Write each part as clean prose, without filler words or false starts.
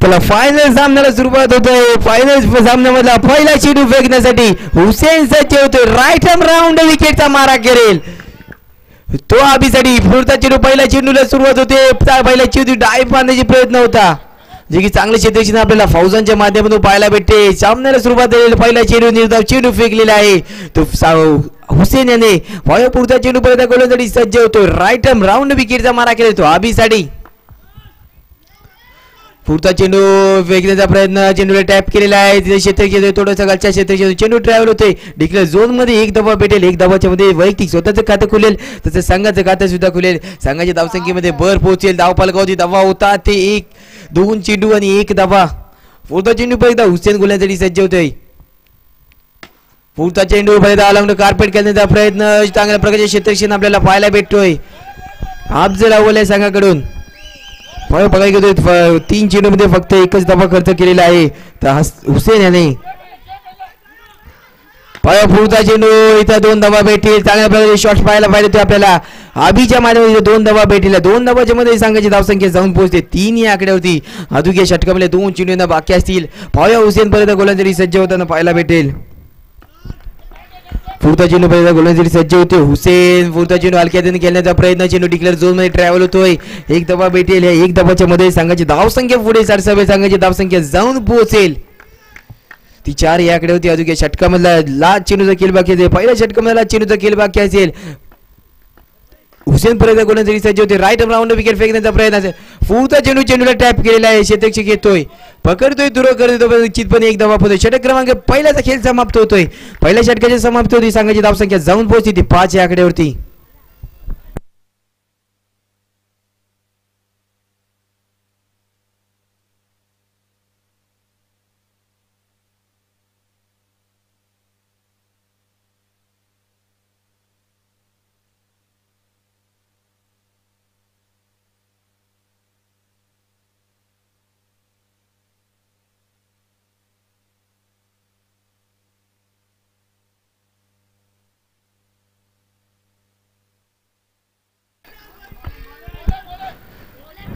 त्याला फायनल सामन्याला सुरुवात होते. फायनल सामन्यामधला पहिला चेंडू फेकण्यासाठी हुसेन सज्ज होतोय. राईट आर्म राऊंड विकेटचा मारा करेल तो अभिसाठी. पुढचा चेंडू पहिल्या चेंडूला सुरुवात होते. पहिला चेंडू डायव्ह बांधण्याचा प्रयत्न होता जे की चांगले क्षेत्ररक्षण आपल्याला फौजांच्या माध्यमातून पाहायला भेटते. सामन्याला सुरुवात झालेला पहिला चेंडू निर्धाव चेंडू फेकलेला आहे तो हुसेन याने. पुढचा चेंडू पर्यंत गोलंदाजी सज्ज होतो. राईट आर्म राऊंड विकेटचा मारा केला तो अभिसाठी. पुढचा चेंडू फेकण्याचा प्रयत्न चेंडूला टॅप केलेला आहे. तिथे क्षेत्ररक्षण थोडंसं गलच्या क्षेत्ररक्षण चेंडू ट्रॅव्हल होते. डिक्लेअर झोन मध्ये एक धावा भेटेल. एक धावाच्या मध्ये वैयक्तिक स्वतःचं खातं खुलेल तसंच संघाचं खातं सुद्धा खुलेल. संघाच्या धावसंख्येमध्ये भर पोहोचेल. धावफलकावरती धावा होता ते 1-2 चेंडू आणि 1 धावा. पुढचा चेंडू पर्यंत हुसेन गोलंदाजी सज्ज होतोय. पुढचा चेंडू पर्यंत अलॉंग कार्पेट करण्याचा प्रयत्न चांगल्या प्रकारचे क्षेत्ररक्षण आपल्याला पाहायला भेटतोय अफजल अव्वल या संघाकडून. बघायला गेलो 3 चेंडू मध्ये फक्त एकच धावा खर्च केलेला आहे हुसेन याने. पुढचा चेंडू इथं 2 धावा भेटतील. चांगल्या प्रकारे शॉट्स पाहायला पाहिजे आपल्याला अभिच्या माध्यमातून 2 धावा भेटतील. 2 धावाच्या मध्ये संघाची धावसंख्या जाऊन पोहोचते 3 या आकड्यावरती. अजून या षटकामध्ये 2 चेंडू बाकी असतील. हुसेन पर्यंत गोलंदाजी सज्ज होताना पाहायला भेटेल. पुढचा चेंडू पर्यंत गोलंदाजी सज्ज होते हुसेन. पुढचा चेंडू हलक्यातून खेळण्याचा प्रयत्न चेंडू डिक्लेअर झोन मध्ये ट्रॅव्हल होतोय. 1 धावा भेटेल. 1 धावाच्या मध्ये संघाची धावसंख्या पुढे सरसावेल. संघाची धावसंख्या जाऊन पोहोचेल ती 4 या आकड्यावरती. अजून या षटकामधला लास्ट चेंडूचा खेळ बाकी असेल. पहिल्या षटकामधला लास्ट चेंडूचा खेळ बाकी असेल. हुसेन पर्यंत गोलंदाजी सज्ज होते. राईट राऊंड विकेट फेकण्याचा प्रयत्न असेल. पुढचा चेंडू चेंडूला टॅप केलेला आहे. क्षेत्ररक्षक येतोय पकडतोय दुरो करतो निश्चितपणे 1 धावा होतोय. षटक क्रमांक पहिल्याचा खेळ समाप्त होतोय. पहिल्या षटकाची समाप्ती होती. संघाची धावसंख्या जाऊन पोहोचली ती 5 या आकड्यावरती.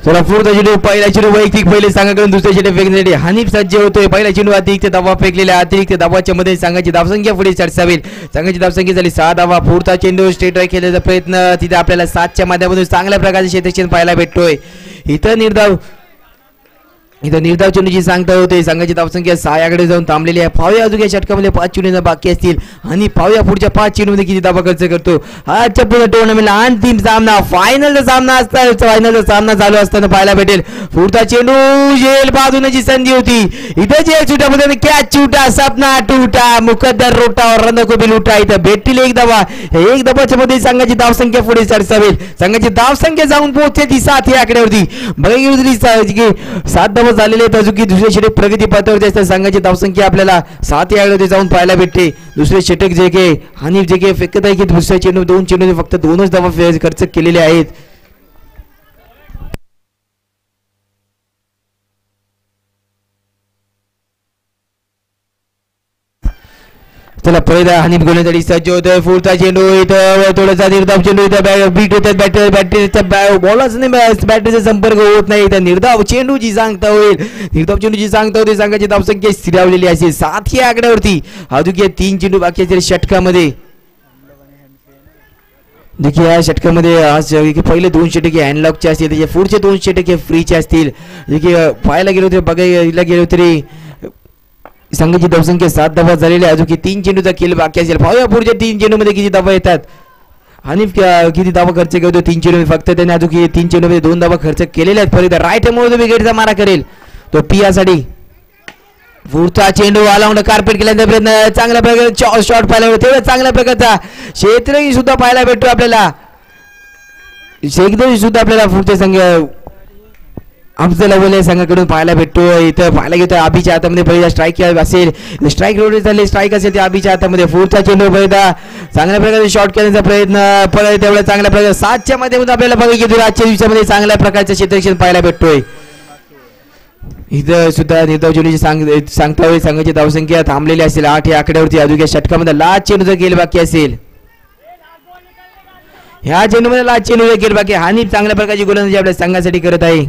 चला पुढचा चेंडू पहिला चेंडू वैयक्तिक पहिले संघाकडून दुसऱ्या चेंडू फेकण्यासाठी हनीफ सज्ज होतोय. पहिला चेंडू अतिरिक्त धावा फेकलेल्या अतिरिक्त धावाच्या मध्ये संघाची धावसंख्या पुढे सरसावेल. संघाची धावसंख्या झाली 6 धावा. पुढचा चेंडू स्ट्रेट ड्राईव्ह खेळण्याचा प्रयत्न तिथे आपल्याला 7च्या माध्यमातून चांगल्या प्रकारचे क्षेत्ररक्षण पाहायला भेटतोय. इथं निर्धाव चेंडूची सांगता होते. संघाची धावसंख्या 6 याकडे जाऊन थांबलेली आहे. फावया अजून या षटकामध्ये 5 चेंडू बाकी असतील आणि फावया पुढच्या 5 चेंडूमध्ये किती धावा खर्च करतो. आजच्या पुढे टुर्नामेंटला अंतिम सामना फायनलचा सामना चालू असताना पाहायला भेटेल. पुढचा चेंडू जेल बाजूची संधी होती. इथे जेल छुटामध्ये कॅच छुटा सपना टूटा मुकद्दर रोटा और रन को भी लुटा. इथं भेटतील 1 धावा. 1 धावाच्या मध्ये संघाची धावसंख्या पुढे सरसावेल. संघाची धावसंख्या जाऊन पोहोचते ती 7 या आकड्यावरती. बघा 7 धावा झालेले आहेत. अजून की दुसरे षटक प्रगती पातळीवरती असतात. संघाची धावसंख्या आपल्याला 7 या आकड्यावरती जाऊन पाहायला भेटते. दुसरे षटक जे के हनीफ जे के फेकत आहे की दुसऱ्या चेंडू 2 चेंडू फक्त 2च धावा खर्च केलेले आहेत. चला पहिला हनीफ गोलंदाजी सज्ज होतोय. पुढचा चेंडू इथं थोडासा निर्धाव चेंडू इथं बीट होतात. बॅटरीचा बॉलच नाही बॅटरीचा संपर्क होत नाही. इथं निर्धाव चेंडूची सांगता होईल. निर्धाव चेंडूची सांगता होती. संघाची धावसंख्या स्थिरावलेली असेल 7 या आकड्यावरती. अजून 3 चेंडू बाकी असतील षटकामध्ये. देखील या षटकामध्ये आज पहिले 2 षटके हँडलॉकचे असतील. त्याचे पुढचे 2 षटके फ्रीचे असतील. देखील पाहायला गेलो तरी बघायला गेलो तरी संघाची धावसंख्या 7 धावा झालेली आहे. अजून की 3 चेंडूचा खेळ बाकी असेल. पाहूया पुढच्या 3 चेंडूमध्ये किती धावा येतात. हनीफ किती धावा खर्च करतो 3 चेंडू फक्त त्याने अजून की 3 चेंडूमध्ये 2 धावा खर्च केलेल्या आहेत. परत राईट हँड विकेटचा मारा करेल तो पियासाठी. पुढचा चेंडू अलाउंड कार्पेट केल्याचा प्रयत्न चांगल्या प्रकारे शॉट पाहायला भेटतो. तेवढा चांगल्या प्रकारचा क्षेत्रही सुद्धा पाहायला भेटतो आपल्याला. शेखदोरी सुद्धा आपल्याला पुढच्या संघ अफजल अव्वल संघाकडून पाहायला भेटतो. इथं पाहायला घेतो अभिच्या हातामध्ये पहिला स्ट्राईक असेल. स्ट्राईक रोड झाले स्ट्राईक असेल ते अभिच्या हातामध्ये. पुढचा चेंडू पहिला चांगल्या प्रकारे शॉट करण्याचा प्रयत्न परत तेवढा चांगल्या प्रकारे 7च्या माध्यमातून आपल्याला बघायला घेतो. आजच्या दिवसामध्ये चांगल्या प्रकारचं क्षेत्ररक्षण पाहायला भेटतोय. इथं सुद्धा निर्धाव चेंडूची सांगता होईल. संघाची धावसंख्या थांबलेली असेल 8 या आकड्यावरती. अजून या षटकामध्ये लास्ट चेंडूचा खेळ बाकी असेल. ह्या चेंडूमध्ये लास्ट चेंडूचा खेळ बाकी. हानी चांगल्या प्रकारची गोलंदाजी आपल्या संघासाठी करत आहे.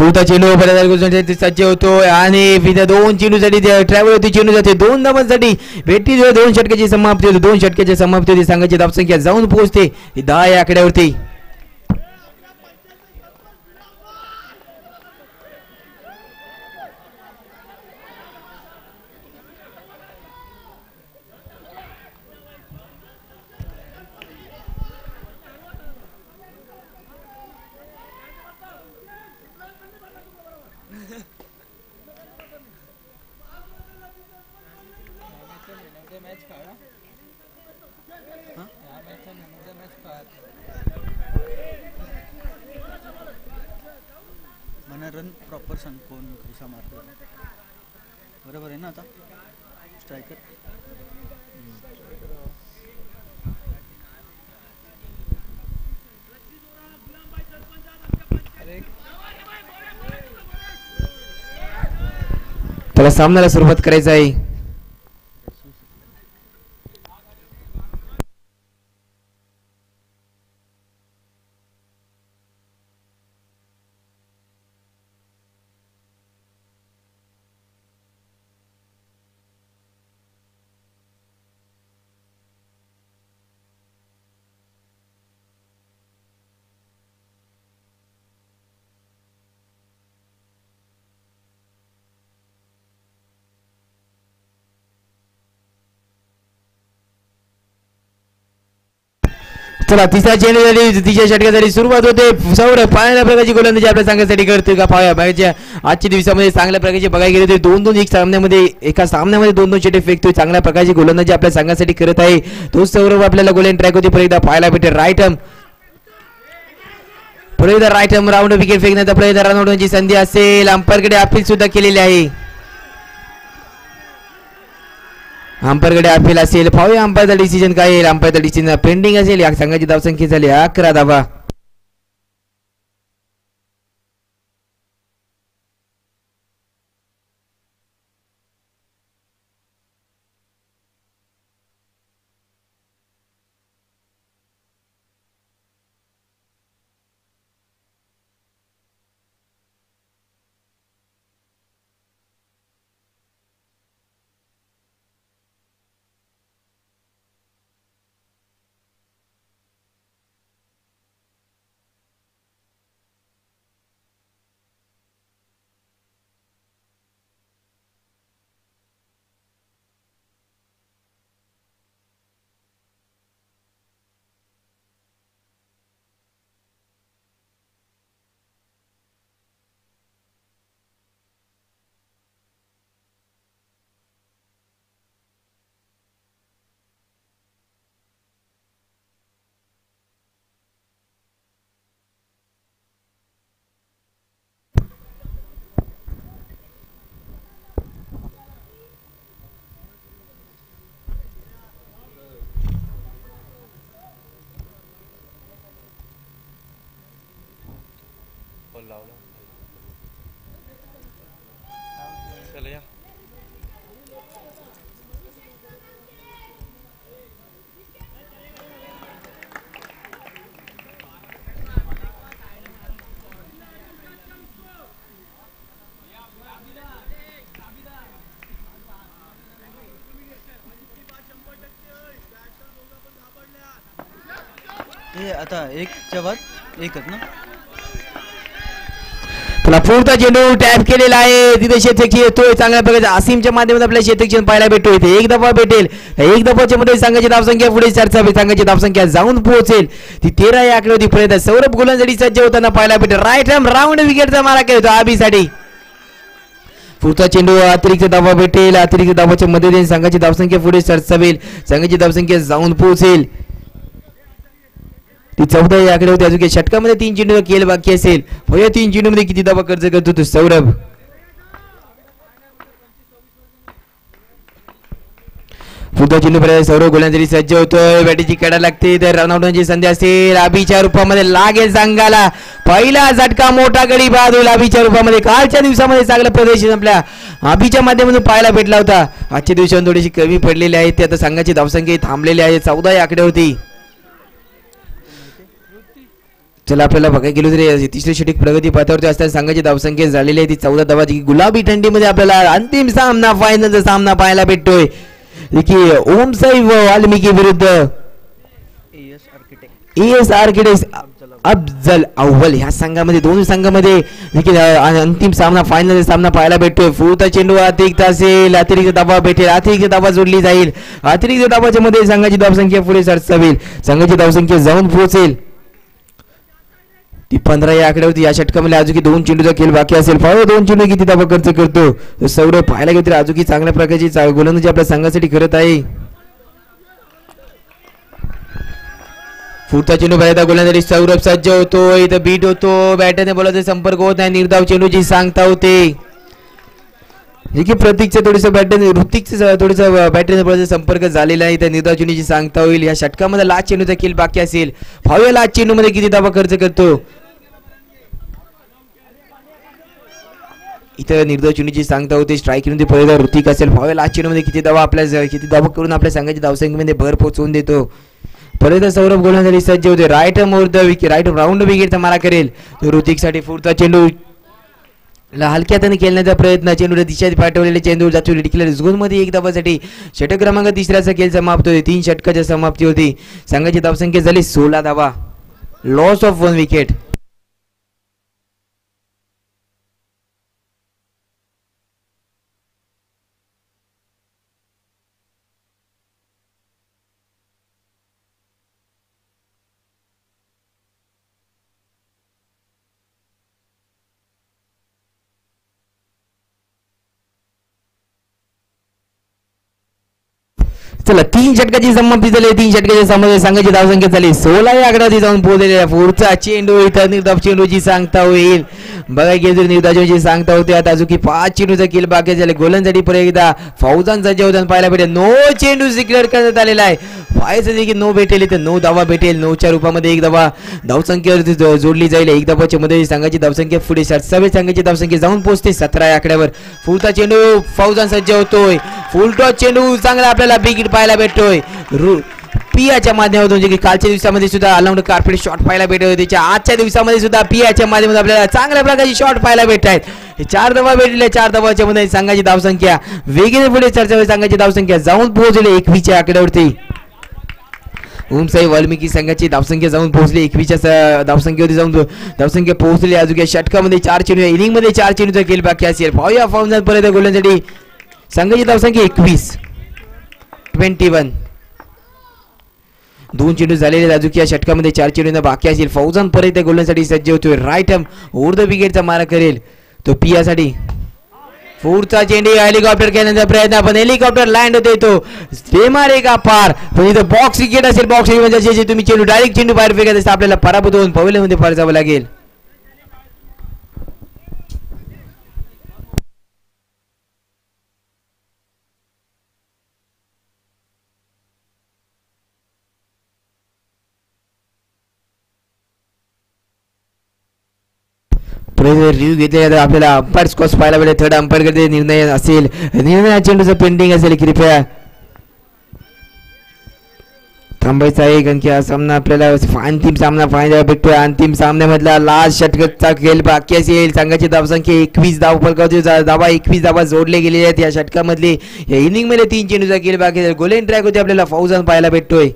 पुढचा चेंडू बऱ्याच सज्ज होतोय आणि विद्या 2 चेंडूसाठी ट्रॅव्हल होती. चेंडू जाते 2 धावांसाठी भेटी 2 षटकाची समाप्ती होती. 2 षटकाची समाप्ती होती. संघाची धावसंख्या जाऊन पोहोचते 10 या आकड्यावरती. रन प्रॉपर सांग कोण कसा मारतो बरोबर आहे ना. आता स्ट्रायकर त्याला सामन्याला सुरुवात करायचं आहे. चला तिसरा चेंडू झाली. तिसऱ्या षटकासाठी सुरुवात होते. सौरभ चांगल्या प्रकारची गोलंदाजी आपल्या संघासाठी करतोय का पाहूया. बाहेरच्या आजच्या दिवसामध्ये चांगल्या प्रकारची बघायला गेले तर 2-2 एका सामन्यामध्ये 2-2 चेंडू फेकतोय. चांगल्या प्रकारची गोलंदाजी आपल्या संघासाठी करत आहे तो सौरभ. आपल्याला गोलंदाजी ट्रॅक होती परत एकदा पाहायला भेटेल. राईट आर्म परत एकदा राईट आर्म राऊंड विकेट फेकण्याचा प्रयत्न रन होण्याची संधी असेल. अंपायरकडे अपील सुद्धा केलेली आहे. अंपायरकडे अपील असेल. पाहूया अंपायरचा डिसिजन काय येईल. अंपायरचा डिसिजन पेंडिंग असेल. या संघाची धावसंख्या झाली 11 धावा. आता एकच्या बाद एकच ना. तुला पुढचा चेंडू टॅप केलेला आहे. तिथे शेतक येतोय चांगल्या प्रकारचा आसिमच्या माध्यमातून आपल्या शेतक पाहायला भेटतोय. इथे एक दफा भेटेल. एक दफाच्या मध्ये संघाची धावसंख्या पुढे चर्चावी. संघाची धावसंख्या जाऊन पोहोचेल ती 13 या आकड्यावरती पर्यंत. सौरभ गोलंदाजी सज्ज होताना पाहायला भेटेल. राईट आर्म राऊंड विकेटचा मारा केला आबीसाठी. पुढचा चेंडू अतिरिक्त धावा भेटेल. अतिरिक्त धावाच्या मध्ये संघाची धावसंख्या पुढे चर्चावेल. संघाची धावसंख्या जाऊन पोहोचेल ती 14 या आकड्यावरती. अजून षटकामध्ये 3 चेंडू केलं बाकी असेल. या 3 चेंडू मध्ये किती धावा खर्च करतो तो सौरभ. पुढचा चेंडू पर्यंत सौरभ गोलंदाजी सज्ज होतोय. बॅटीची कडा लागते तर रनआउटची संधी असेल. आबीच्या रूपामध्ये लागेल संघाला पहिला झटका. मोठा गडी बाद होईल आबीच्या रूपामध्ये. कालच्या दिवसामध्ये चांगलं प्रदर्शन आपल्या आबीच्या माध्यमातून पाहायला भेटला होता. आजच्या दिवसांत थोडीशी कमी पडलेली आहे. ते आता संघाची धावसंख्या थांबलेली आहे 14 या आकड्यावरती. चला आपल्याला बघायला गेलो तरी तिसरी षटक प्रगती पथावरती असताना संघाची धावसंख्या झालेली आहे ती 14 धावाची. गुलाबी थंडीमध्ये आपल्याला अंतिम सामना फायनलचा सामना पाहायला भेटतोय की ओमसाई वाल्मिकी विरुद्ध एस आर्किटेक्ट अफजल अव्वल ह्या संघामध्ये दोन्ही संघामध्ये देखील अंतिम सामना फायनल सामना पाहायला भेटतोय. फुलता चेंडू अतिरिक्त असेल, अतिरिक्त दबाव भेटेल, अतिरिक्त दबाव जोडली जाईल. अतिरिक्त दबावाच्या मध्ये संघाची धावसंख्या पुढे सरसावेल, संघाची धावसंख्या जाऊन पोहोचेल ती 15 या आकड्यावरती. या षटकामध्ये अजून 2 चेंडूचा खेळ बाकी असेल. फावो 2 चेंडू किती धावा खर्च करतो सौरभ पाहायला गेलं तर अजून चांगल्या प्रकारची गोलंदाजी आपल्या संघासाठी करत आहे. पुढचा चेंडू बऱ्याचदा गोलंदाजी सौरभ सज्ज होतो, इथं बीट होतो, बॅटरने बोलायचा संपर्क होत नाही, निर्धाव चेंडूची सांगता होते. प्रतीकचं थोडंसं बॅटरने ऋतिकचं थोडंसं बॅटरने बोलायचा संपर्क झालेला आहे, इथं निर्धाव चेंडूची सांगता होईल. या षटकामध्ये लास्ट चेंडूचा खेळ बाकी असेल. फावे लास्ट चेंडूमध्ये किती धावा खर्च करतो इथं निर्धाव चेंडूची सांगता होते. स्ट्राईक मध्ये पहिला ऋतिक असेल. फावे लास्ट चेंडूमध्ये किती धावा करून आपल्या संघाच्या धावसंख्येमध्ये भर पोहोचवून देतो. परत सौरभ गोलंदाजी सज्ज होते. Right over the wicket, right round विकेटचा मारा करेल ऋतिक साठी. पुढचा चेंडू हलक्यात खेळण्याचा प्रयत्न, चेंडूला दिशा पाठवलेले चेंडू जातो झोन मध्ये 1 धावासाठी. षटक क्रमांक 3चा खेळ समाप्त होते. 3 षटकाच्या समाप्ती होती. संघाची धावसंख्या झाली 16 धावा. Loss of 1 wicket. चला 3 षटकाची समाप्ती झाली. 3 षटकाच्या समाप्ती संघाची धावसंख्या झाली 16 या आकड्यावरती जाऊन पोहोचलेल्या. पुढचा चेंडू इथं निर्धाव चेंडूची सांगता होईल. बघा गेली निर्धाव चेंडूची सांगता होते. आता अजून 5 चेंडूचा खेळ बाकी झाले. गोलंदाजी परत एकदा फौजान सज्ज होताना पाहायला भेटेल. 9 चेंडू डिक्लेअर करण्यात आलेला आहे. फायचं देखील 9 भेटेल, इथं 9 धावा भेटेल. 9च्या रूपामध्ये 1 धावा धावसंख्येवरती जोडली जाईल. 1 धावाच्या मध्ये संघाची धावसंख्या पुढे संघाची धावसंख्या जाऊन पोहोचते 17 या आकड्यावर. पुढचा चेंडू फौजान सज्ज होतोय. फुलटॉस चेंडू चांगला आपल्याला बिग पाहायला भेटतोय पियाच्या माध्यमातून, जे की कालच्या दिवसामध्ये सुद्धा अलाउंड कार्पेट शॉट पाहायला भेटत होते. आजच्या दिवसामध्ये सुद्धा पियाच्या माध्यमातून आपल्याला चांगल्या प्रकारची शॉट पाहायला भेटत आहेत. 4 धावा भेटले. 4 धावाच्या मध्ये संघाची धावसंख्या वेगळे पुढे चर्चा, संघाची धावसंख्या जाऊन पोहोचली 21च्या आकड्यावरती. ओमसाई वाल्मिकी संघाची धावसंख्या जाऊन पोहोचली 21च्या धावसंख्येवरती जाऊन धावसंख्या पोहोचली. अजून या षटकामध्ये 4 चेंडू, इनिंग मध्ये 4 चेंडूचा खेळ बाकी असेल. पाहूया फौजान परत गोलंदाजी संघाची धावसंख्या 21. 2 चेंडू झालेले. अजून या षटकामध्ये 4 चेंडू बाकी असेल. फौजान परत गोलंदाजीसाठी सज्ज होतोय. राईट ओव्हर द विकेटचा मारा करेल तो पियासाठी. पुढचा चेंडू हेलिकॉप्टर खेळण्याचा प्रयत्न, पण हेलिकॉप्टर लँड होते तो स्टेमारे का पार. पण इथं बॉक्स विकेट असेल. बॉक्स म्हणजे तुम्ही चेंडू डायरेक्ट चेंडू बाहेर फेकत असता आपल्याला पराभूत होऊन पवेलियनमध्ये पार जावं लागेल. रिव्ह्यू घेतले आपल्याला अंपायर स्कॉच पाहायला भेटेल. थर्ड अंपायर कडे निर्णय असेल. निर्णय चेंडूचं पेंडिंग असेल. कृपया थांबायचं आहे, कारण की हा सामना आपल्याला अंतिम सामना पाहायला भेटतोय. अंतिम सामन्यामधला लास्ट षटकाचा खेळ बाकी असेल. संघाची धावसंख्या 21 धावा 21 धावा जोडले गेलेले आहेत. या षटकामधले या इनिंग मध्ये 3 चेंडूचा खेळ बाकी असेल. गोलेन ट्रॅक होते आपल्याला फौजान पाहायला भेटतोय.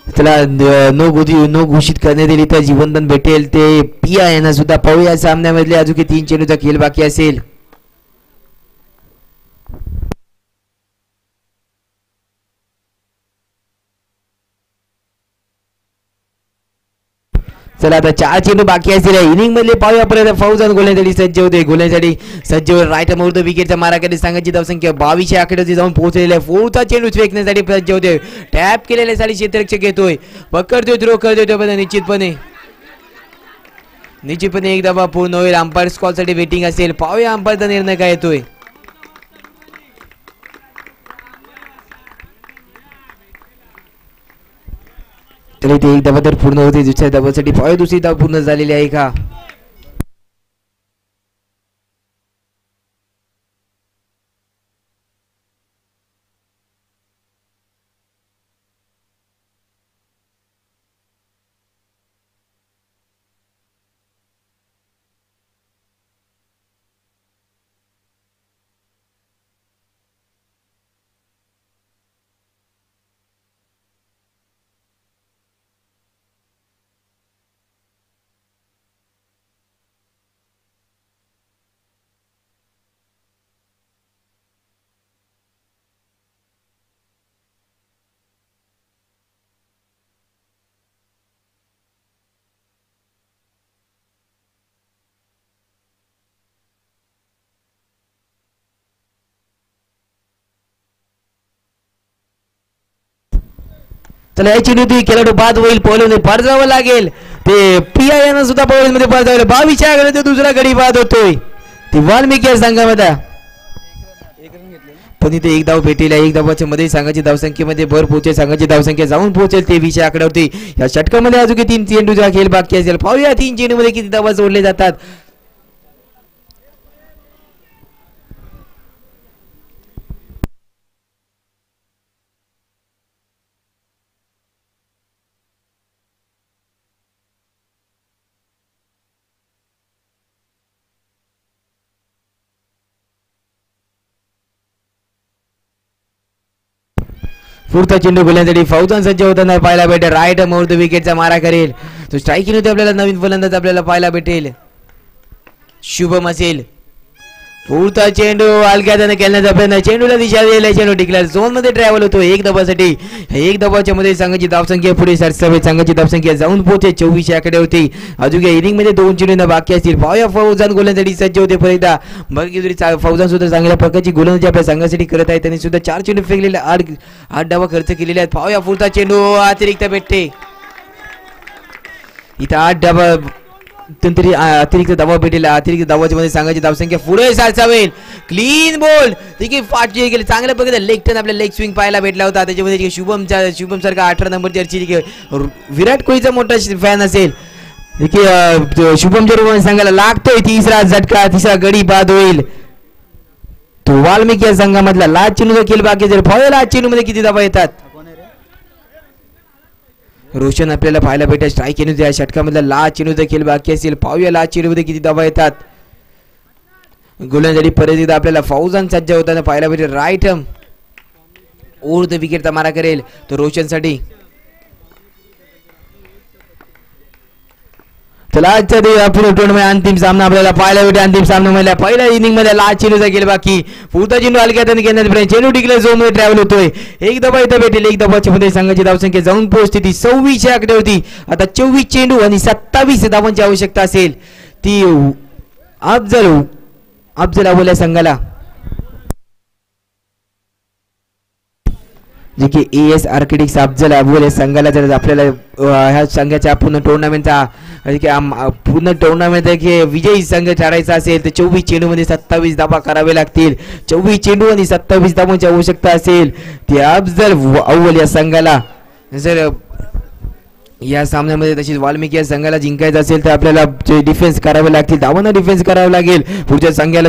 चला नो घोषित करण्यात येईल. तर जीवनदान भेटेल ते पिया यांना सुद्धा पाहूया. सामन्यामधले अजून 3 चेंडूचा खेळ बाकी असेल. चला आता 4 चेंडू बाकी असलेल्या इनिंग मधले पाहूया. पर्यंत फौजान गोलंदाजी सज्ज होते. गोलंदाजी सज्ज राईट मोर विकेटचा मारा करते. संघाची धावसंख्या 22 आकड्यावरती जाऊन पोहोचलेल्या. पुढचा चेंडू फेकण्यासाठी सज्ज होते. टॅप केलेल्या साठी क्षेत्ररक्षक येतोय, पकडतोय, थ्रो करतोय पण निश्चितपणे निश्चितपणे एक धावा पूर्ण होईल. अंपायर कॉल साठी वेटिंग असेल. पाहूया अंपायरचा निर्णय काय येतोय. तर इथे एक धावा तर पूर्ण होते. दुसऱ्या धावासाठी पाहूया दुसरी धाव पूर्ण झालेली आहे का. चला याची नुती खेळाडू बाद होईल. पोलमध्ये पार जावं लागेल. ते पिया यांना सुद्धा मध्ये पार जावं. 22 कडे दुसरा गडी बाद होतोय. ती वाल्मिकी या संघामध्ये पण इथे एक धाव भेटेल. एक धावाच्या मध्ये संघाची धावसंख्येमध्ये भर पोहोचेल. संघाची धावसंख्या जाऊन पोहोचेल 23 आकड्यावरती. या षटकामध्ये अजून 3 चेंडूचा खेळ बाकी असेल. पाहूया 3 चेंडूमध्ये किती धावा जोडले जातात. पुढचा चेंडू गोलंदाजी फौजान सज्ज होताना पाहायला भेटेल. राईट मुहूर्त विकेटचा मारा करेल. तो स्ट्राईक होते. आपल्याला नवीन फलंदाज आपल्याला पाहायला भेटेल. शुभम असेल. पुढचा चेंडू हलक्याने खेळण्याचा प्रयत्न. चेंडूला दिशा दिली. चेंडू डिक्लेअर झोन मध्ये ट्रॅव्हल होतो. एक धावासाठी. एक धावाच्या मध्ये संघाची धावसंख्या पुढे सरसावे. संघाची धावसंख्या जाऊन पोहोचे 24 आकडे होती. अजून या इनिंग मध्ये 2 चेंडू बाकी असतील. पाहूया फौजान गोलंदाजी सज्ज होते. परत बघा फौजान सुद्धा चांगल्या प्रकारची गोलंदाजी आपल्या संघासाठी करत आहे. त्यांनी सुद्धा 4 चेंडू फेकलेले. 8 धावा खर्च केलेले आहेत. पाहूया पुढचा चेंडू अतिरिक्त भेटते. इथं 8 धावा तंत्री अतिरिक्त धावा भेटेल. अतिरिक्त धावाच्या मध्ये संघाची धावसंख्या पुढे सरसावेल. क्लीन बॉल देखील फाटली गेली. चांगल्या प्रकारे लेग टर्न आपल्या लेग स्विंग पाहायला भेटला होता. त्याच्यामध्ये शुभम सारखा 18 नंबर जर्सी विराट कोहलीचा मोठा फॅन असेल. शुभम जर संघाला लागतोय. तिसरा झटका. तिसरा गडी बाद होईल. तो वाल्मिकी या संघामधला लाच चेंडूचा खेळ बाकी असेल. पाहूया लाच चेंडू मध्ये किती धावा येतात. रोशन आपल्याला पाहायला भेटेल. स्ट्राईक चेंडू या षटकामधला लाच चेंडूचा खेळ बाकी असेल. पाहूया लाच चेंडू मध्ये किती धावा येतात. गोलंदाजी परत एकदा आपल्याला फौजान सज्ज होताना पाहायला भेटेल. राईट ओढ विकेटचा मारा करेल तो रोशन साठी. चला आजच्या टुर्नामेंट अंतिम सामना आपल्याला पाहायला भेटेल. अंतिम सामन्यामध्ये पहिल्या इनिंग मध्ये लाच चेंडूचा खेळ बाकी. पुढचा चेंडू हलक्यात घेण्यात चेंडू डिक्लेअर झोन मध्ये ट्रॅव्हल होतोय. एक धावा इथं भेटेल. एक धावाच्या मध्ये संघाची धावसंख्या जाऊन पोहोचते ती 26 आकडे होती. आता 24 चेंडू आणि 27 धावांची आवश्यकता असेल. ती अफजल अव्वल या संघाला जे की एएस आर्किटेक्ट्स अफजल अव्वल या संघाला जर आपल्याला ह्या संघाच्या पूर्ण टुर्नामेंटचा पूर्ण टुर्नामेंट विजयी संघ ठरायचा असेल तर 24 चेंडू मध्ये 27 धावा करावे लागतील. 24 चेंडू आणि 27 धावांची आवश्यकता असेल. ते अफजल अव्वल या संघाला जर या सामन्यामध्ये तशीच वाल्मिकी या संघाला जिंकायचं असेल तर आपल्याला डिफेन्स करावे लागतील. धावांना डिफेन्स करावं लागेल. पुढच्या संघाला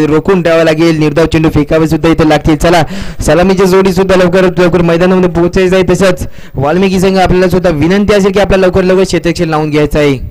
रोखून ठेवावं लागेल. निर्धाव चेंडू फेकावे सुद्धा इथे लागतील. चला सलामीची जोडी सुद्धा लवकर मैदानामध्ये पोहोचायचं आहे. तसंच वाल्मिकी संघ आपल्याला सुद्धा विनंती असेल की आपल्याला लवकर क्षेत्रक्षण लावून घ्यायचं आहे.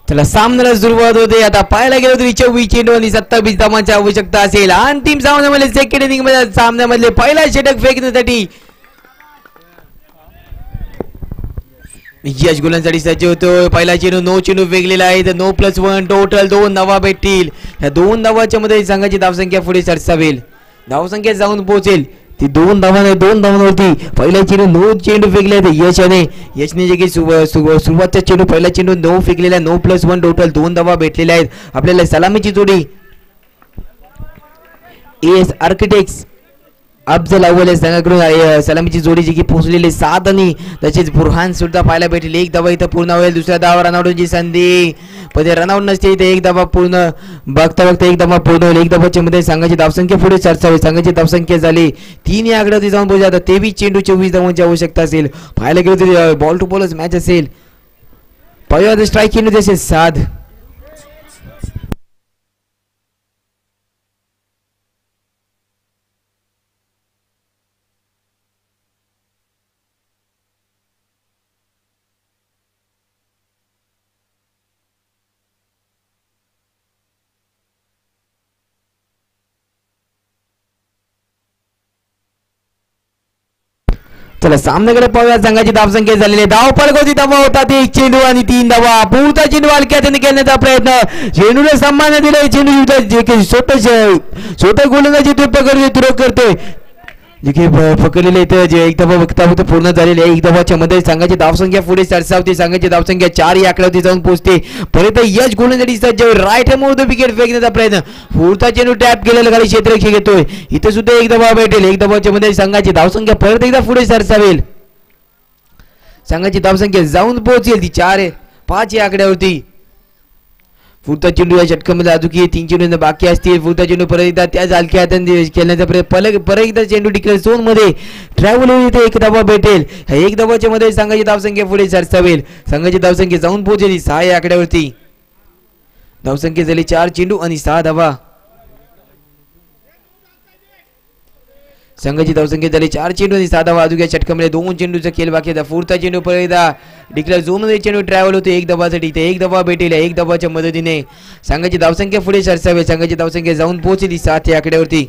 चला सामन्याला सुरुवात होते. आता पाहायला गेलो तरी 24 चेंडू आणि 27 धावांची आवश्यकता असेल. अंतिम सामन्यामध्ये सेकंड इनिंग मध्ये सामन्यामधले पहिला षटक फेकण्यासाठी यश गोलंदाजीसाठी सज्ज होतो. पहिला चेंडू 9 चेंडू वेगलेला आहे. 9+1 टोटल 2 धावा भेटतील. या 2 धावाच्या मध्ये संघाची धावसंख्या पुढे सरसावेल. धावसंख्या जाऊन पोहोचेल ती 2 धावांवरती. पहिला चेंडू 9 चेंडू फेकले आहेत यशने जे की सुरुवातचा चेंडू पहिला चेंडू 9 फेकलेला 9+1 टोटल 2 धावा भेटलेल्या आहेत. आपल्याला सलामीची जोडी एस आर्किटेक्ट्स अफजल अव्वल संघाकडून सलामीची जोडी जी की पोहोचलेली 7 आणि तसेच बुरहान सुद्धा पाहायला भेटेल. 1 धावा इथं पूर्ण होईल. दुसऱ्या धावा रनआउटची संधी पण रनआउट नसते इथे. 1 धावा पूर्ण बघता 1 धावा पूर्ण होईल. 1 धावाच्या मध्ये संघाची धावसंख्या पुढे सरसावी. संघाची धावसंख्या झाली 3 या आकड्यावरती जाऊन पोहोचली. आता 23 चेंडू 24 धावांची आवश्यकता असेल. पाहायला गेलो तरी बॉल टू बॉलच मॅच असेल. पहिला स्ट्राईक चेंडू असेल 7. चला सामन्याकडे पाहूया. संघाची धावसंख्या झालेली आहे. धावफलक धावा होतात 1 चेंडू आणि 3 धावा. पुढचा चेंडू हलक्याने खेळण्याचा प्रयत्न. चेंडूला सन्मान दिला. चेंडू स्वतः गोलंदाजी तुरक करतोय जे की पकडलेले इथं जे 1 धावा बघता पूर्ण झालेले आहे. 1 धावाच्या मध्ये संघाची धावसंख्या पुढे सरसावते. संघाची धावसंख्या 4 या आकड्यावरती जाऊन पोहोचते. परत यश गोलंदाजी सज्ज राईट हँड विकेट फेकण्याचा प्रयत्न. पुढचा चेंडू टॅप केलेला खाली क्षेत्ररक्षक घेतोय. इथे सुद्धा 1 धावा भेटेल. 1 धावाच्या मध्ये संघाची धावसंख्या परत एकदा पुढे सरसावेल. संघाची धावसंख्या जाऊन पोहोचेल ती 4-5 या आकड्यावरती. पुढचा चेंडू या षटकामध्ये अजून 3 चेंडू बाकी असतील. पुढचा चेंडू परत एकदा त्याच हलक्या हाताने खेळण्याचा प्रयत्न. परत एकदा चेंडू डिक्लेअर झोन मध्ये ट्रॅव्हल होईल. इथे 1 धावा भेटेल. 1 धावाच्या मध्ये संघाची धावसंख्या पुढे सरसावेल. संघाची धावसंख्या जाऊन पोहोचली 6 या आकड्यावरती. धावसंख्या झाली 4 चेंडू आणि 6 धावा. संघाची धावसंख्या झाली 4 चेंडू आणि 6 धावा. अजून या षटकामध्ये 2 चेंडूचा खेळ बाकी आहे. पुढचा चेंडू परत एकदा डिक्लेअर झोन मध्ये चेंडू ट्रॅव्हल होते 1 धावासाठी. इथे 1 धावा भेटेल. 1 धावाच्या मदतीने संघाची धावसंख्या पुढे सरसावेल. संघाची धावसंख्या जाऊन पोहोचली 7 या आकड्यावरती.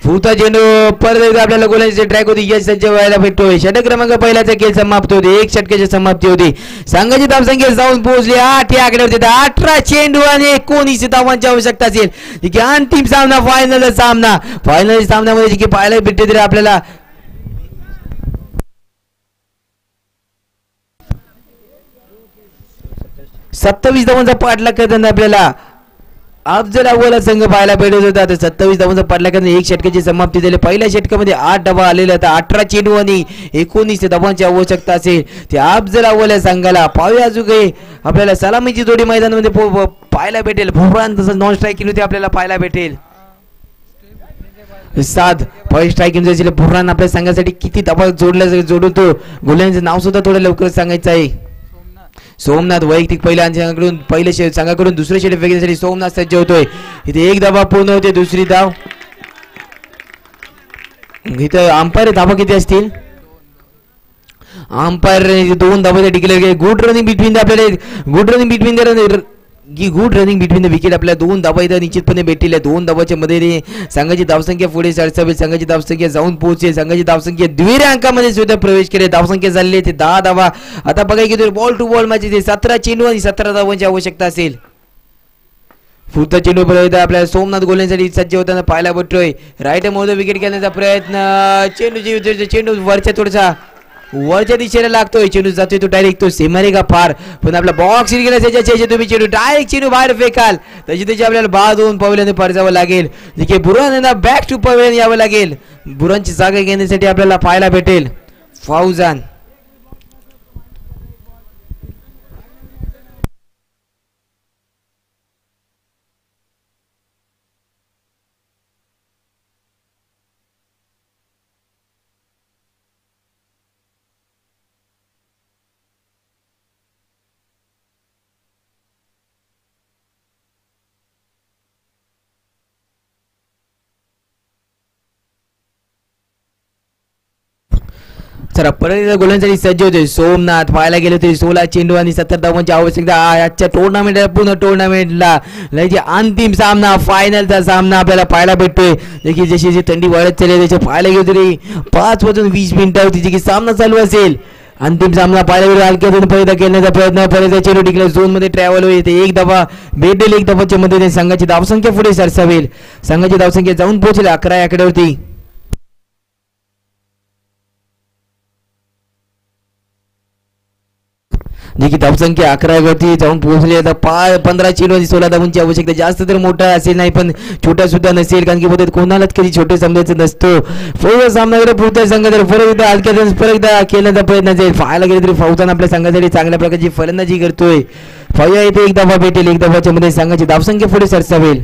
पुढचा चेंडू परत एकदा आपल्याला गोलंदाजीचे ट्रॅक होती. यश सज्ज व्हायला भेटतोय. षटक क्रमांक पहिल्याचा खेळ समाप्त होते. 1 षटकाची समाप्ती होती. संघाची धावसंख्या जाऊन पोहोचली 8 या आकड्यावरती. 18 चेंडू आणि 19 धावांची आवश्यकता असेल. अंतिम सामना फायनल सामना. फायनल सामन्यामध्ये जे पाहायला भेटते तरी आपल्याला 27 धावांचा पाठलाग करताना आपल्याला अफजल अव्वल संघ पाहायला भेटत होता. 27 धावांचा पाठलाग करताना 1 षटकाची समाप्ती झाली. पहिल्या षटकामध्ये 8 धावा आलेल्या होत्या. 18 चेंडू आणि 19 धावांची आवश्यकता असेल त्या अफजल अव्वल संघाला. पाहूया अजून काही आपल्याला सलामीची जोडी मैदानामध्ये पाहायला भेटेल. भुरान तसं नॉन स्ट्रायकिंग होती आपल्याला पाहायला भेटेल. 7 फर्स्ट स्ट्रायकिंग भुरान आपल्या संघासाठी किती धावा जोडतो गोलंदाजाचं नाव सुद्धा थोडं लवकर सांगायचं आहे. सोमनाथ वैयक्तिक पहिल्या संघाकडून दुसरे षटक फेकण्यासाठी सोमनाथ सज्ज होतोय. इथे 1 धावा पूर्ण होते. दुसरी धाव इथं अंपायर धावा किती असतील. अंपायर 2 धावा declare. Good running between the wicket. आपल्याला 2 धावा इथं निश्चितपणे भेटतील. 2 धावाच्या मध्ये संघाची धावसंख्या पुढे सरसावेल. संघाची धावसंख्या जाऊन पोहोचेल. संघाची धावसंख्या द्वितीय अंकामध्ये सुद्धा प्रवेश केले. धावसंख्या झालेली आहे 10 धावा. आता बघा की बॉल टू बॉल मॅच इथे 17 चेंडू आणि 17 धावांची आवश्यकता असेल. पुढचा चेंडू परत आपल्याला सोमनाथ गोलंदाजीसाठी सज्ज होताना पाहायला भेटतोय. राईट मोद विकेट घेण्याचा प्रयत्न. चेंडू वरच्या दिशेला लागतोय. चेंडू जातोय तो डायरेक्ट तो सीमारेखा पार. पण आपला बॉक्स गेला त्याच्या तुम्ही चेंडू डायरेक्ट चेंडू बाहेर फेकाल त्याची आपल्याला बाद होऊन पवेलियन परजावं लागेल. जे बुरान बॅक टू पवेलियन यावं लागेल. बुरानची जागा घेण्यासाठी आपल्याला पाहायला भेटेल फौजान. चला परत गोलंदाजी सज्ज होते सोमनाथ. पाहायला गेलो तरी 16 चेंडू आणि 70 धावांची आवश्यकता. आजच्या टुर्नामेंटला पूर्ण टुर्नामेंटला लयची अंतिम सामना फायनलचा सामना आपल्याला पाहायला भेटतोय. देखील जशी जी थंडी वाढत चालली त्याचे पाहायला गेलो तरी 5:20 मिनिटावरती जी की सामना चालू असेल. अंतिम सामना पाहायला गेलो हलक्यातून पहिला खेळण्याचा प्रयत्न. पहिल्या चेंडू टिकला झोन मध्ये ट्रॅव्हल होईल. एक धावा भेटेल. एक धावाच्या मदतीने संघाची धावसंख्या पुढे सरसावेल. संघाची धावसंख्या जाऊन पोहोचेल 11 या आकड्यावरती. जी की धावसंख्या 11 वरती जाऊन पोहोचली. आता 15 चेंडू आणि 16 धावांची आवश्यकता. जास्त तर मोठा असेल नाही पण छोटा सुद्धा नसेल कारण की पद्धत कोणालाच कधी छोटे समजायचं नसतो. फौजा सामना पुढच्या संघात परत एकदा हलक्यात परत एकदा खेळण्याचा प्रयत्न असेल. पाहायला गेले तरी फौजान आपल्या संघासाठी चांगल्या प्रकारची फलंदाजी करतोय. फौजा येथे एक धावा भेटेल. एक धावाच्या मध्ये संघाची धावसंख्या पुढे सरसावेल.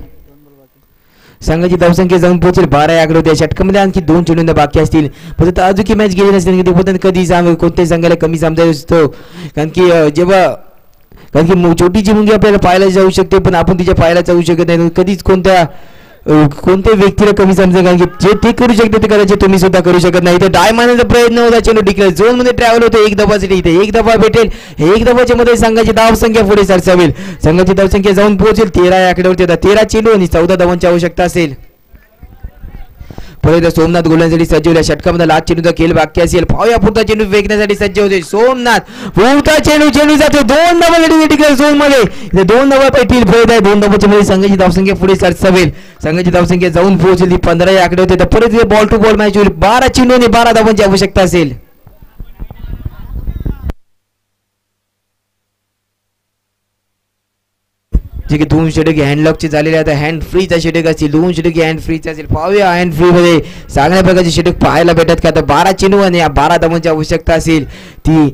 संघाची धावसंख्या जाऊन पोहोचेल 12 या आकड्यावर. षटकामध्ये आणखी 2 चेंडू बाकी असतील. फक्त अजून की मॅच गेली नसतील कधी कोणत्याही संघाला कमी समजायला असतो कारण की कारण की छोटीची मुंगी आपल्याला पाहायला जाऊ शकते पण आपण तिच्या पाहायला जाऊ शकत नाही. कधीच कोणत्या व्यक्तीला कमी समजेल कारण की जे ते करू शकते ते कदाचित तुम्ही सुद्धा करू शकत नाही. इथे डाय मारण्याचा प्रयत्न होता. चेंडू टिकला झोन मध्ये ट्रॅव्हल होतो. एक धावासाठी इथे एक धावा भेटेल. एक धावाच्या मध्ये संघाची धावसंख्या पुढे सरसावेल. संघाची धावसंख्या जाऊन पोहोचेल 13 या आकड्यावरती. आता 13 चेंडू आणि 14 धावांची आवश्यकता असेल. परत सोमनाथ गोलंदाजीसाठी सज्ज होईल. षटकामध्ये लास्ट चेंडूचा खेळ बाकी असेल. पाहूया पुढचा चेंडू फेकण्यासाठी सज्ज होते सोमनाथ. पुढचा चेंडू जातो 2 धावांसाठी टिकला झोन मध्ये. इथे 2 धावा पेटील. परत आहे 2 धावाच्या मध्ये संघाची धावसंख्या पुढे सरसावेल. संघाची धावसंख्या जाऊन पोहोचली 15 या आकडे होते. परत बॉल टू बॉल मॅच होईल. 12 चेंडू आणि 12 धावांची आवश्यकता असेल. जे की 2 षटके हँडलॉकचे झालेले आहेत. हँड फ्रीचा षटक असतील. 2 षटके हँड फ्रीचा असेल. पाहूया हँड फ्री मध्ये चांगल्या प्रकारचे षटक पाहायला भेटत का. आता 12 चेंडू आणि 12 धावांची आवश्यकता असेल. ती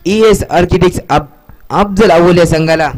ES आर्किटेक्ट्स अफजल अव्वल या संघाला.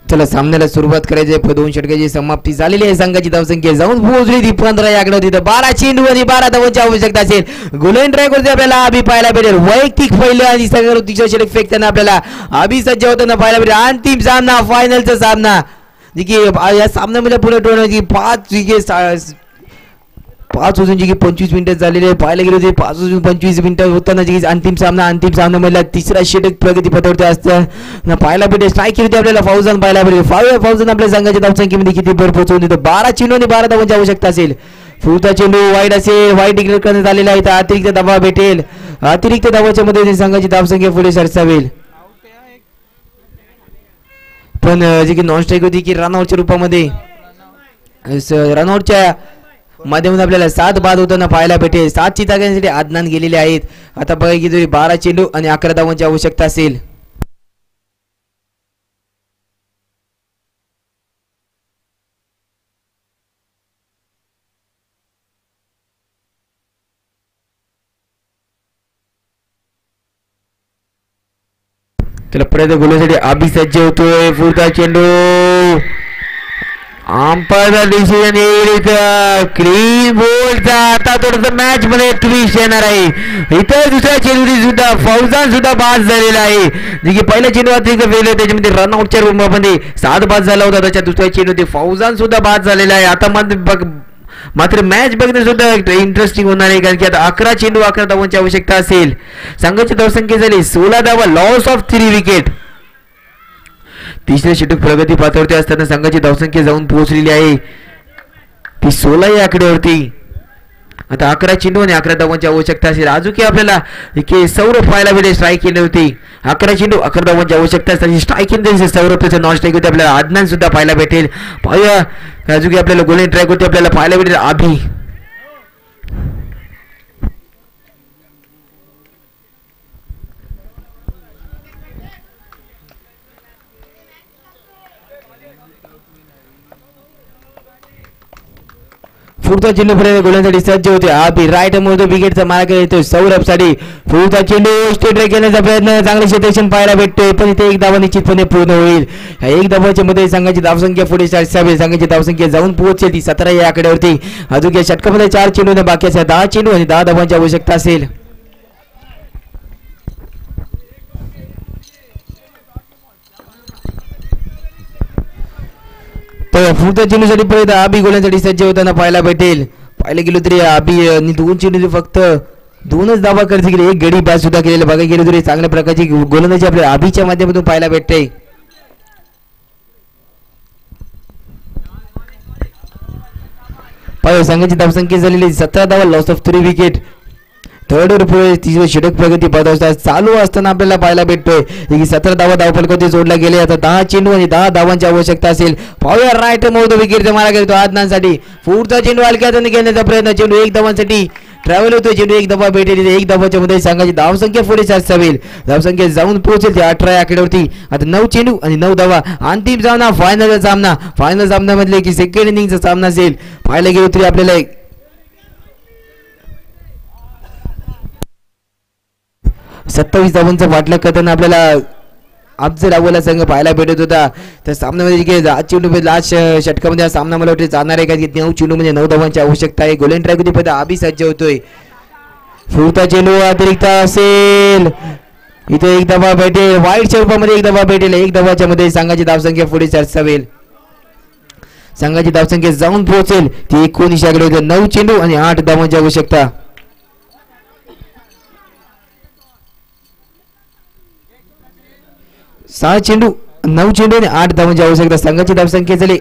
चला सामन्याला सुरुवात करायची. 2 षटकाची समाप्ती झालेली आहे. संघाची धावसंख्या जाऊन पोहोचली ती 15 या आकड्यावर. तिथं 12 चेंडू आणि 12 धावांची आवश्यकता असेल. गोलंदाज ट्राय करते आपल्याला अभि पाहायला भेटेल. वैयक्तिक पहिलं आणि सर्वोत्कृष्ट षटक फेकताना आपल्याला अभि सज्ज होताना पाहायला भेटेल. अंतिम सामना फायनलचा सामना जी की या सामन्यामध्ये पुढे टोळण्याची 5 वाजून जी की 25 मिनिटं झालेली आहे. पाहायला गेलो ते 5 वाजून 25 मिनिटं होताना जी अंतिम सामन्यामधला तिसरा षटक प्रगतीपथावरती असताना पाहायला भेटेल. स्ट्राईक केली आपल्याला फौजान पाहायला भेटेल. फौजान आपल्या संघाच्या धावसंख्येमध्ये किती भर पोहोचवून देतो. 12 चेंडू आणि 12 धावांची आवश्यकता असेल. पुढचा चेंडू वाईट असेल. वाईट डिक्लेअर करण्यात आलेला आहे. अतिरिक्त धावा भेटेल. अतिरिक्त धावाच्या मध्ये संघाची धावसंख्या पुढे सरसावेल. पण जी की नॉन स्ट्राईक होती की रनआउटच्या रूपामध्ये रनआउटच्या माध्यमातून आपल्याला 7 बाद होताना पाहायला भेटेल. 7 चितागांसाठी आदनान गेलेले आहेत. आता बघा की 12 चेंडू आणि 11 धावांची आवश्यकता असेल. त्याला परत गोलसाठी अभि सज्ज होतोय. पुढचा चेंडू अंपायर डिसिजन येईल. क्लीन बोलचा आता थोडस मॅच मध्ये ट्विस्ट येणार आहे. इतर दुसऱ्या चेंडूची सुद्धा फौजान सुद्धा बाद झालेला आहे. जे की पहिल्या चेंडू अतिरिक्त वेगळं त्याच्यामध्ये रनआउटच्या रूपामध्ये 7 बाद झाला होता. त्याच्या दुसऱ्या चेंडू फौजान सुद्धा बाद झालेला आहे. आता मात्र मॅच बघणे सुद्धा इंटरेस्टिंग होणार आहे कारण की आता 11 चेंडू 11 धावांची आवश्यकता असेल. संघाची धावसंख्या झाली 16 धावा. Loss of 3 wicket. तिसरे षटक प्रगती पातळीवरती असताना संघाची धावसंख्या जाऊन पोहोचलेली आहे ती 16 या आकड्यावरती. आता 11 चेंडू आणि 11 धावांची आवश्यकता असेल. अजून की आपल्याला सौरभ पाहायला भेटेल. स्ट्राईक केली होती. 11 चेंडू 11 धावांची आवश्यकता असताना स्ट्राईक केली सौरभ. त्याचं नॉन स्ट्राईक होते आपल्याला आदनान सुद्धा पाहायला भेटेल. पाहूया अजून की आपल्याला गोलंदाज ट्रॅक होते आपल्याला पाहायला भेटेल अभि. पुढचा चेंडू गोलंदाजी सज्ज होते. आबी राईट मोडतो विकेटचा मार्ग येतो सौरभ साठी. पुढचा चेंडू स्ट्रेट ड्राईव्ह घेण्याचा प्रयत्न, चांगले क्षेत्ररक्षण पाहायला भेटतोय पण इथे एक धावा निश्चितपणे पूर्ण होईल. एक धावाच्या मध्ये संघाची धावसंख्या पुढे असावी. संघाची धावसंख्या जाऊन पोहोचेल ती 17 या आकड्यावरती. अजून या षटकामध्ये 4 चेंडू बाकी असतात. 10 चेंडू आणि 10 धावांची आवश्यकता असेल. तर पुढच्या चेंडूसाठी परत आबी गोलंदाजी सज्ज होताना पाहायला भेटेल. पाहिलं गेलो तरी आबी 2 चेंडू फक्त 2च धावा करते गेले. एक गडी बाद सुद्धा केलेलं बघा गेलो तरी चांगल्या प्रकारची गोलंदाजी आपल्या आबीच्या माध्यमातून पाहायला भेटते. संघाची धावसंख्या झालेली 17 धावा, loss of 3 wicket. Third over पुढे तिसरे षटक प्रगती पदावस्था चालू असताना आपल्याला पाहायला भेटतोय 17 धावा धावफलकावरती जोडला गेले. आता 10 चेंडू आणि 10 धावांची आवश्यकता असेल. पाहूया राईट मोडतो विकेटचा मारा घेतो आदनांसाठी. पुढचा चेंडू हलक्यात घेण्याचा प्रयत्न, चेंडू 1 धावांसाठी ट्रॅव्हल होतोय. चेंडू 1 धावा भेटेल. 1 धावाच्या मध्ये संघाची धावसंख्या पुढे असावी. धावसंख्या जाऊन पोहोचेल 18 आकड्यावरती. आता 9 चेंडू आणि 9 धावा. अंतिम सामना, फायनलचा सामना. फायनल सामन्यामधले की सेकंड इनिंगचा सामना असेल. पाहायला गेलो तरी आपल्याला 27 धावांचा वाटला करताना आपल्याला आमचा राहुला संघ पाहायला भेटत होता. तर सामन्यामध्ये आज चेंडू लास्ट षटकामध्ये हा सामना मला वाटते जाणार आहे का की 9 चेंडू म्हणजे 9 धावांची आवश्यकता आहे. गोलंदाज ट्रॅक होती आबी सज्ज होतोय. पुढचा चेंडू अतिरिक्त असेल. इथे 1 धावा भेटेल. वाईट स्वरूपामध्ये 1 धावा भेटेल. 1 धावाच्या मध्ये संघाची धावसंख्या पुढे सरसावेल. संघाची धावसंख्या जाऊन पोहोचेल ती 19 आकडे. 9 चेंडू आणि 8 धावांची आवश्यकता. 6 चेंडू 9 चेंडू आणि 8 धावांची आवश्यकता. संघाची धावसंख्या झाली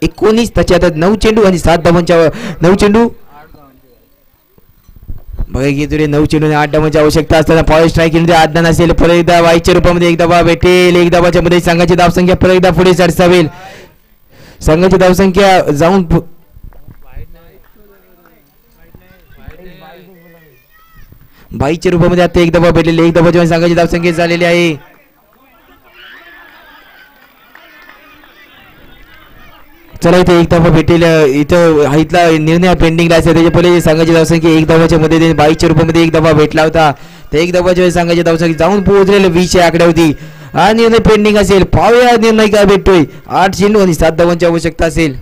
19. त्याच्या 9 चेंडू आणि 7 धावांच्या 9 चेंडू बघा घेतो 9 चेंडू आणि 8 धावांची आवश्यकता असताना पॉवर स्ट्राईक केली आदन असेल. परत एकदा वाईटच्या रूपामध्ये 1 धावा भेटेल. 1 धावाच्या मध्ये संघाची धावसंख्या परत एकदा पुढे सरसावेल. संघाची धावसंख्या जाऊन बाईच्या रूपामध्ये आता 1 धावा भेटलेली. 1 धावाच्या संघाची धावसंख्या झालेली आहे. चला इथे 1 धावा भेटेल. इथं इथला निर्णय पेंडिंगला असेल. त्याच्या पहिले संघाची धावसंख्या 1 धावाच्या मध्ये 22च्या रूपामध्ये 1 धावा भेटला होता. तर 1 धावाच्या संघाची धावसंख्या जाऊन पोहोचलेलं 20 या आकड्यावरती. हा निर्णय पेंडिंग असेल. पाहूया निर्णय काय भेटतोय. 8 चेंडू आणि 7 धावांची आवश्यकता असेल.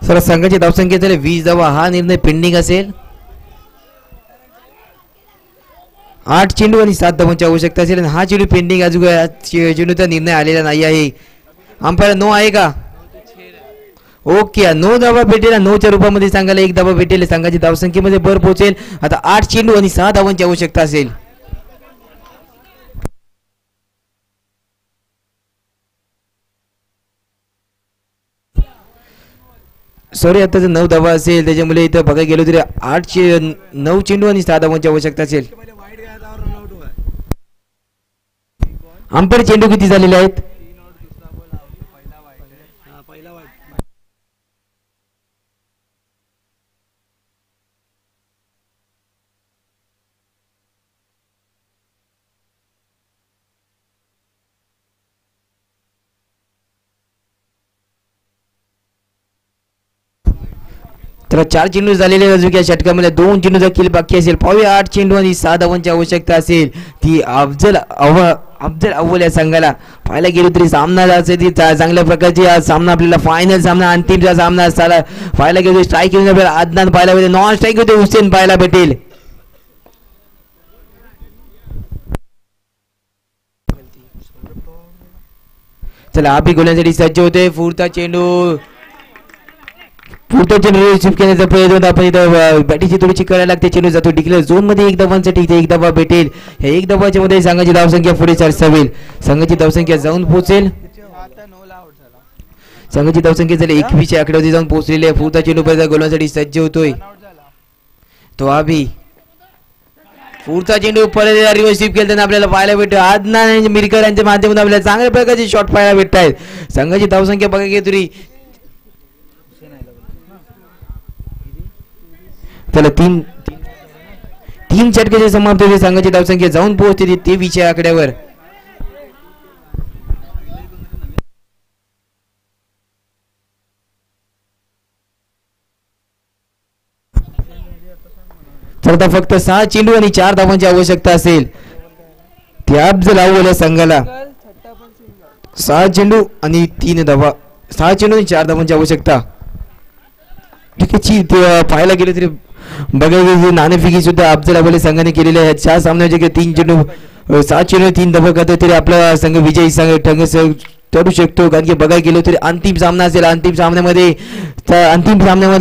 सर संघाची धावसंख्या झाली 20 धावा. हा निर्णय पेंडिंग असेल. 8 चेंडू आणि 7 धावांची आवश्यकता असेल आणि हा चेंडू पेंडिंग अजून चेंडूचा निर्णय आलेला नाही आहे. अंपायर नो आहे का? ओके, 9 धावा भेटेल. 9च्या रूपामध्ये संघाला 1 धावा भेटेल. संघाची धावसंख्येमध्ये भर पोहोचेल. आता 8 चेंडू आणि 6 धावांची आवश्यकता असेल. सॉरी, आता जर 9 धावा असेल त्याच्यामुळे इथं बघायला गेलो तरी 9 चेंडू आणि 6 धावांची आवश्यकता असेल. अंपायर चेंडू किती झालेले आहेत? तर 4 चेंडू झालेले अजून या षटकामध्ये 2 चेंडू देखील बाकी असेल. पाहूया 8 चेंडू आणि 6 धावांची आवश्यकता असेल. ती अफजल अव्वल या संघाला पाहायला गेलो तरी सामना असेल ती चांगल्या प्रकारची सामना आपल्याला फायनल सामना अंतिमचा सामना असताना पाहायला गेलो. स्ट्राईक येऊन आपल्याला आदनान पाहायला भेटेल. नॉन स्ट्राईक होते हुसेन पाहायला भेटेल. चला आपली गोलंदाजी सज्ज होते. पुढचा चेंडू रिसीव्ह करण्याचा प्रयत्न आपण इथं बॅटिंगची थोडीशी करायला लागते. चेंडू जातो डिक्लेअर झोन मध्ये 1 धावांसाठी इथे 1 धावा भेटेल. या 1 धावाच्या मध्ये संघाची धावसंख्या पुढे सरसावेल. संघाची धावसंख्या जाऊन पोहोचेल. संघाची धावसंख्या झाली 21च्या आकड्यावरती जाऊन पोहोचलेली आहे. पुढचा चेंडू पर्यंत गोलंदाजी सज्ज होतोय. तो अभि पुढचा चेंडू परत रिसीव्ह केल्यानं आपल्याला पाहायला भेटतो. आदनान आणि मिरकर यांच्या माध्यमातून आपल्याला चांगल्या प्रकारचे शॉट पाहायला भेटत आहेत. संघाची धावसंख्या बघा की तरी त्याला 3 षटकाची समाप्ती होते. संघाची धावसंख्या जाऊन पोहोचते 23च्या आकड्यावर. तर आता फक्त 6 चेंडू आणि 4 धावांची आवश्यकता असेल. त्या अफजल अव्वल संघाला 6 चेंडू आणि 3 धावा 6 चेंडू आणि 4 धावांची आवश्यकता. पाहायला गेले तरी बघायला नाणेफेकी सुद्धा अफजल अव्वल संघाने केलेली आहे. 4 सामन्याचे 3 चेंडू 7 चेंडू 3 धावा करतो तरी आपला संघ विजयी संघ ठरू शकतो. कारण की बघायला गेलो तरी अंतिम सामना असेल. अंतिम सामन्यामध्ये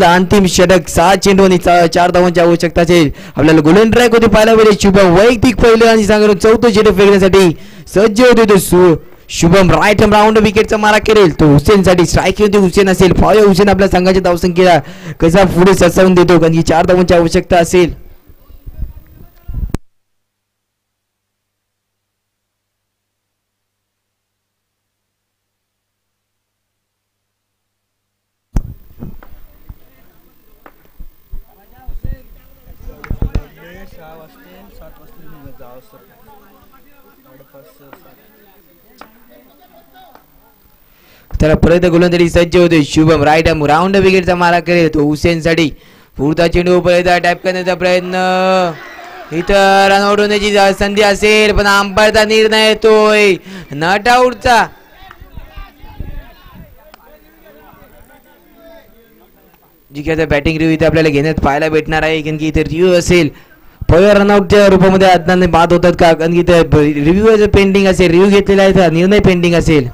अंतिम षटक 6 चेंडू आणि 4 धावांची आवश्यकता असेल. आपल्याला गोल्डन ट्रॅक होते पाहायला मिळेल. शुभम वैयक्तिक पहिलं आणि संघाने 4थं षटक फेकण्यासाठी सज्ज होते. तो शुभम राईट राऊंड विकेटचा मारा करेल. तो हुसेन साठी स्ट्राईक होते. हुसेन असेल. फाव्या हुसेन आपल्या संघाच्या धावसंख्येला कसा पुढे सरसावून देतो कारण की 4 धावांची आवश्यकता असेल. त्याला परत गोलंदाजी सज्ज होते. शुभम राईट राऊंड विकेटचा मारा करेल. तो हुसेन साठी पुढचा चेंडू परत टॅप करण्याचा प्रयत्न. इथं रनआउट होण्याची संधी असेल पण अंपायरचा निर्णय येतोय नॉट आउटचा. जी काय बॅटिंग रिव्ह्यू इथे आपल्याला घेण्यात पाहायला भेटणार आहे कारण की इथे रिव्ह्यू असेल. पहिल्या रनआउटच्या रूपामध्ये आदनाने बाद होतात का कारण की इथे रिव्ह्यू पेंडिंग असेल. रिव्ह्यू घेतलेला आहे निर्णय पेंडिंग असेल.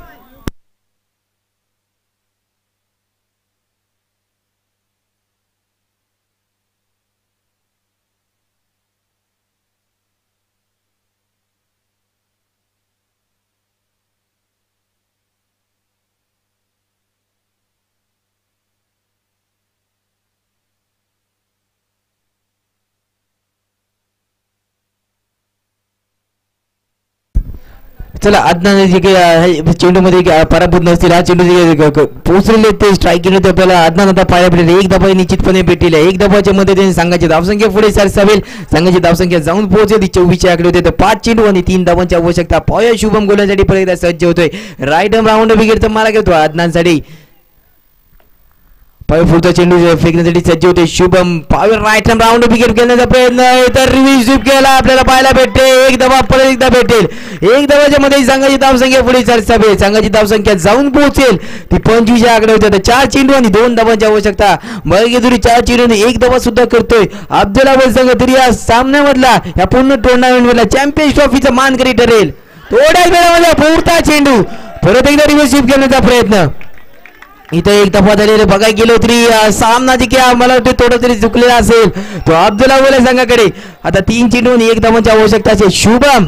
चला आदनाने जे काही चेंडू मध्ये पराभूत नसतील. हा चेंडू जे पोहोचलेले ते स्ट्राईक केले आपल्याला आदनान आता पाहायला भेटेल. 1 धावा निश्चितपणे भेटेल. 1 धावाच्या मदतीने संघाची धावसंख्या पुढे सरसावेल. संघाची धावसंख्या जाऊन पोहोचेल 24च्या आकडे होते. 5 चेंडू आणि 3 धावांची आवश्यकता. पाहूया शुभम गोलंदाजीसाठी परत सज्ज होतोय. राईट राऊंड विकेटचा मारा घेतो आदनानसाठी. पुढचा चेंडू फेकण्यासाठी सज्ज होते Shubham. Pawar right hand round wicket खेळण्याचा प्रयत्न तर रिव्ह्यू स्वीप केला आपल्याला पाहायला भेटते. एक धावा परत एकदा भेटेल. एक धावाच्या मध्ये संघाची धावसंख्या पुढे सरसावेल. संघाची धावसंख्या जाऊन पोहोचेल ती 25 आकडे होते. 4 चेंडू आणि 2 धावांची आवश्यकता. मगेजुरी 4 चेंडू आणि 1 धावा सुद्धा करतोय. अब्दुल अव्वल संघ तरी या सामन्यामधला या पूर्ण टुर्नामेंट मधला चॅम्पियन्स ट्रॉफीचा मानकरी ठरेल. थोड्याच वेळामध्ये पुढचा चेंडू परत एकदा रिव्ह्यू स्वीप करण्याचा प्रयत्न. इथं एक दफा झालेलं बघायला गेलो तरी सामना जे की मला वाटतं थोडं तरी चुकलेला असेल तो अब्दुल अव्वल संघाकडे. आता 3 चेंडू आणि 1 धावांची आवश्यकता असेल. शुभम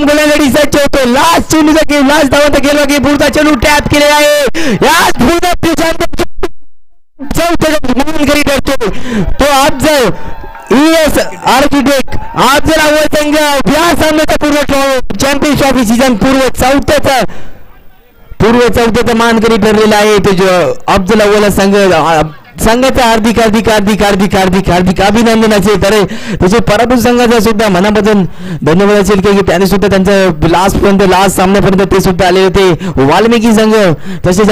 गोलंदाजी सज्ज होतो. लास्ट चेंडूचा गेम लास्ट धावांचा गेला की पुढचा चेंडू टॅप केलेला आहे. याच मानकरी ठरतो तो अफजल आर्किटेक्ट. अफजल अव्वल संघ या सामन्याचा पूर्व चॅम्पियन्स ट्रॉफी सीझन पूर्व चौथ्याचा मानकरी ठरलेला आहे. तो अफजल अव्वल संघाचा हार्दिक हार्दिक हार्दिक हार्दिक हार्दिक हार्दिक अभिनंदन असेल. तर त्याचे पराभूत संघाचा सुद्धा मनापासून धन्यवाद असेल की त्याने सुद्धा त्यांचं लास्ट सामन्यापर्यंत ते सुद्धा आले होते. वाल्मिकी संघ तसेच